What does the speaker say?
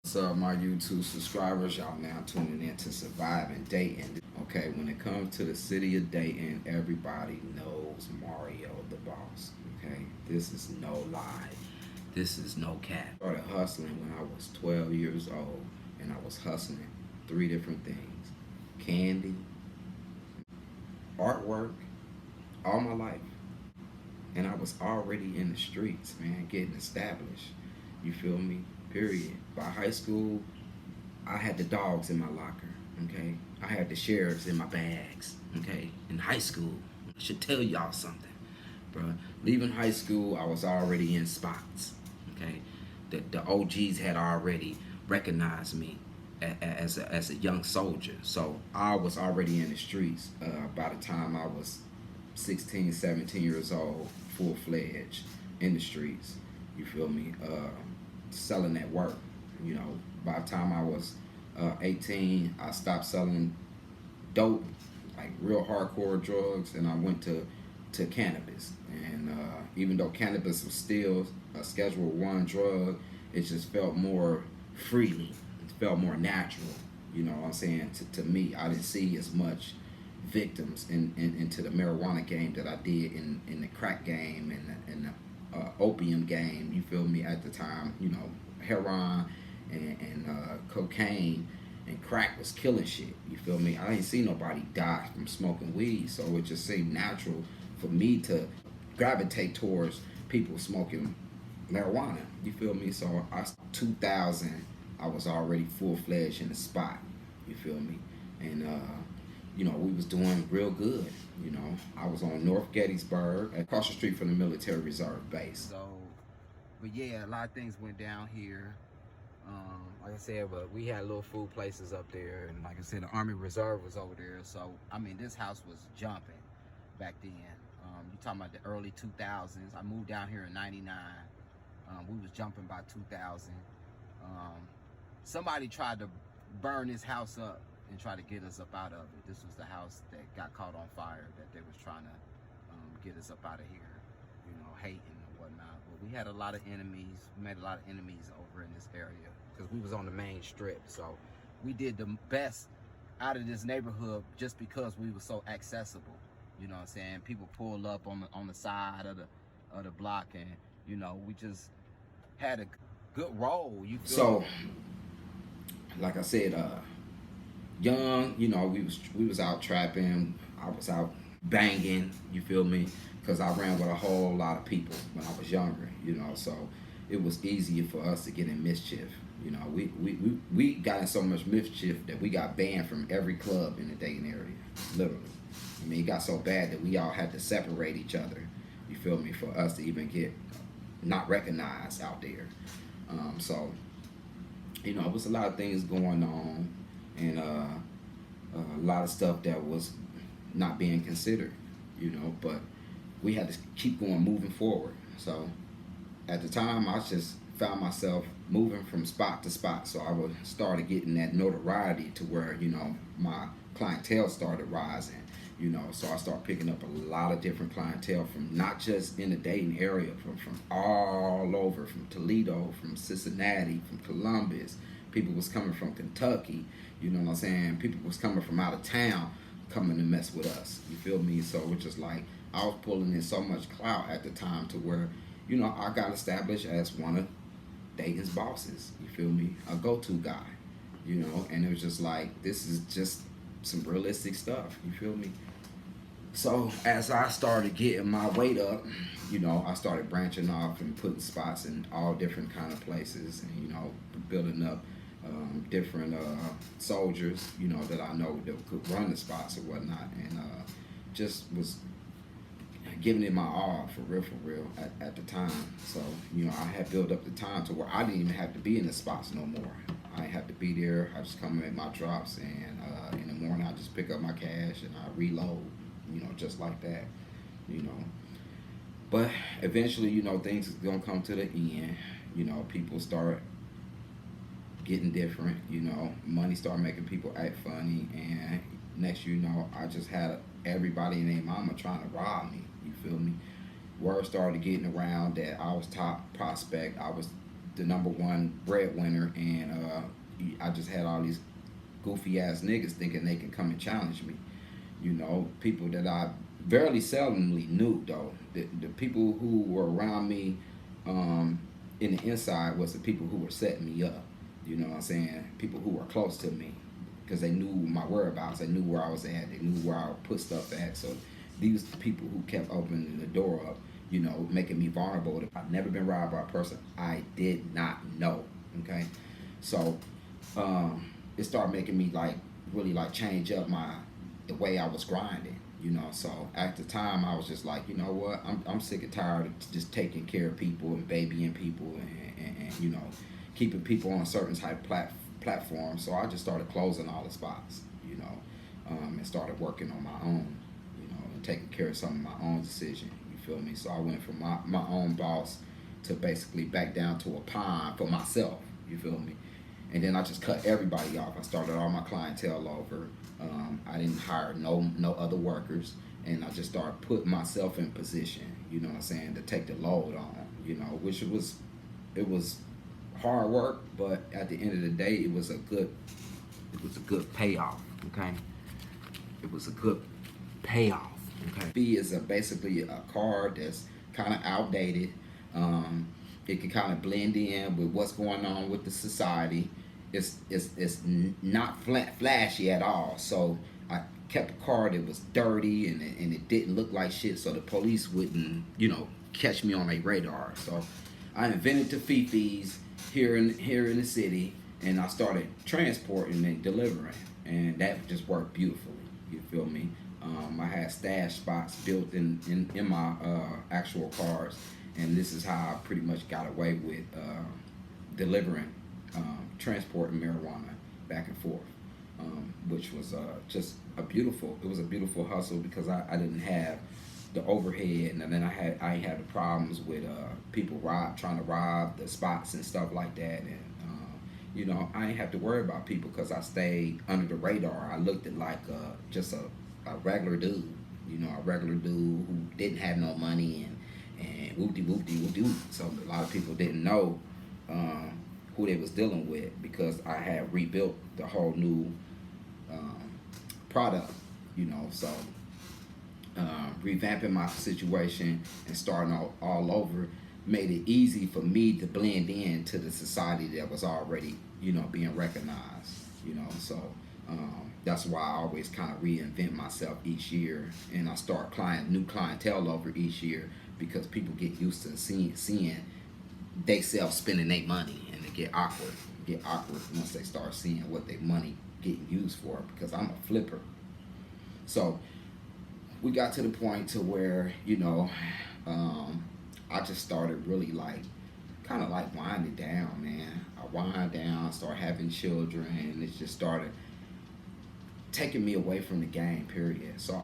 What's up, my YouTube subscribers? Y'all now tuning in to Surviving Dayton. Okay, when it comes to the city of Dayton, everybody knows Mario the boss. Okay, this is no lie. This is no cap. I started hustling when I was 12 years old, and I was hustling three different things: candy, artwork, all my life. And I was already in the streets, man, getting established. You feel me? Period. By high school, I had the dogs in my locker, okay? I had the sheriffs in my bags, okay? In high school, I should tell y'all something, bro. Leaving high school, I was already in spots, okay? The OGs had already recognized me as a young soldier, so I was already in the streets by the time I was 16, 17 years old, full-fledged in the streets. You feel me? Selling that work. You know, by the time I was 18, I stopped selling dope, like real hardcore drugs, and I went to cannabis. And even though cannabis was still a Schedule One drug, it just felt more freely. It felt more natural. You know what I'm saying? To me, I didn't see as much victims into the marijuana game that I did in the crack game and the opium game. You feel me? At the time, you know, heroin and cocaine and crack was killing shit. You feel me? I ain't see nobody die from smoking weed, so it just seemed natural for me to gravitate towards people smoking marijuana. You feel me? So 2000, I was already full fledged in the spot. You feel me? And you know, we was doing real good. You know, I was on North Gettysburg, across the street from the Military Reserve Base. So, but yeah, a lot of things went down here. Like I said, but we had little food places up there, and like I said, the Army Reserve was over there. So, I mean, this house was jumping back then. You talking about the early 2000s. I moved down here in '99. We was jumping by 2000. Somebody tried to burn this house up and try to get us up out of it. This was the house that got caught on fire that they was trying to get us up out of here, you know, hating and whatnot. But we had a lot of enemies. We made a lot of enemies over in this area because we was on the main strip. So we did the best out of this neighborhood just because we were so accessible. You know what I'm saying? People pulled up on the side of the block, and you know, we just had a good role. You feel so? Like I said, young, you know, we was out trapping. I was out banging. You feel me? Because I ran with a whole lot of people when I was younger. You know, so it was easier for us to get in mischief. You know, we got in so much mischief that we got banned from every club in the Dayton area. Literally, I mean, it got so bad that we all had to separate each other. You feel me? For us to even get not recognized out there. So, you know, it was a lot of things going on, and a lot of stuff that was not being considered, you know, but we had to keep going, moving forward. So at the time, I just found myself moving from spot to spot. So I would started getting that notoriety to where, you know, my clientele started rising, you know, so I started picking up a lot of different clientele from not just in the Dayton area, from all over, from Toledo, from Cincinnati, from Columbus. People was coming from Kentucky, you know what I'm saying? People was coming from out of town coming to mess with us. You feel me? So it's just like I was pulling in so much clout at the time to where, you know, I got established as one of Dayton's bosses. You feel me? A go-to guy, you know? And it was just like, this is just some realistic stuff. You feel me? So as I started getting my weight up, you know, I started branching off and putting spots in all different kind of places, and you know, building up different soldiers, you know, that I know that could run the spots or whatnot, and just was giving it my all for real at the time. So, you know, I had built up the time to where I didn't even have to be in the spots no more. I didn't have to be there. I just come and make my drops, and in the morning I just pick up my cash and I reload, you know, just like that, you know. But eventually, you know, things is gonna come to the end. You know, people start getting different, you know, money started making people act funny, and next you know, I just had everybody and their mama trying to rob me. You feel me? Word started getting around that I was top prospect. I was the #1 breadwinner, and I just had all these goofy ass niggas thinking they can come and challenge me. You know, people that I very seldomly knew though. The people who were around me in the inside was the people who were setting me up. You know what I'm saying? People who were close to me because they knew my whereabouts. They knew where I was at. They knew where I would put stuff at. So these the people who kept opening the door up, you know, making me vulnerable. I've never been robbed by a person I did not know. Okay, so it started making me like really like change up the way I was grinding. You know, so at the time I was just like, you know what, I'm sick and tired of just taking care of people and babying people and you know, keeping people on a certain type of platform. So I just started closing all the spots, you know, and started working on my own, you know, and taking care of some of my own decision. You feel me? So I went from my own boss to basically back down to a pond for myself. You feel me? And then I just cut everybody off. I started all my clientele over. I didn't hire no other workers, and I just started putting myself in position. You know what I'm saying, to take the load on. You know, which it was hard work, but at the end of the day, it was a good payoff. Okay, it was a good payoff. Okay, fee is basically a card that's kind of outdated. It can kind of blend in with what's going on with the society. It's not flashy at all. So I kept a car that was dirty and it didn't look like shit, so the police wouldn't, you know, catch me on a radar. So I invented the fees here in the city, and I started transporting and delivering, and that just worked beautifully. You feel me? I had stash spots built in my actual cars, and this is how I pretty much got away with delivering, transporting marijuana back and forth, which was just it was a beautiful hustle because I didn't have the overhead, and then I had the problems with people trying to rob the spots and stuff like that, and you know, I didn't have to worry about people because I stayed under the radar. I looked at like just a regular dude, you know, a regular dude who didn't have no money and whoop-de-whoop-de-whoop-de-whoop. So a lot of people didn't know who they was dealing with because I had rebuilt the whole new product, you know. So revamping my situation and starting all over made it easy for me to blend in to the society that was already, you know, being recognized, you know. So that's why I always kind of reinvent myself each year, and I start new clientele over each year because people get used to seeing they self spending their money, and they get awkward once they start seeing what their money getting used for, because I'm a flipper. So we got to the point to where, you know, I just started really like kind of like winding down, man. I wind down, start having children, and it just started taking me away from the game, period. So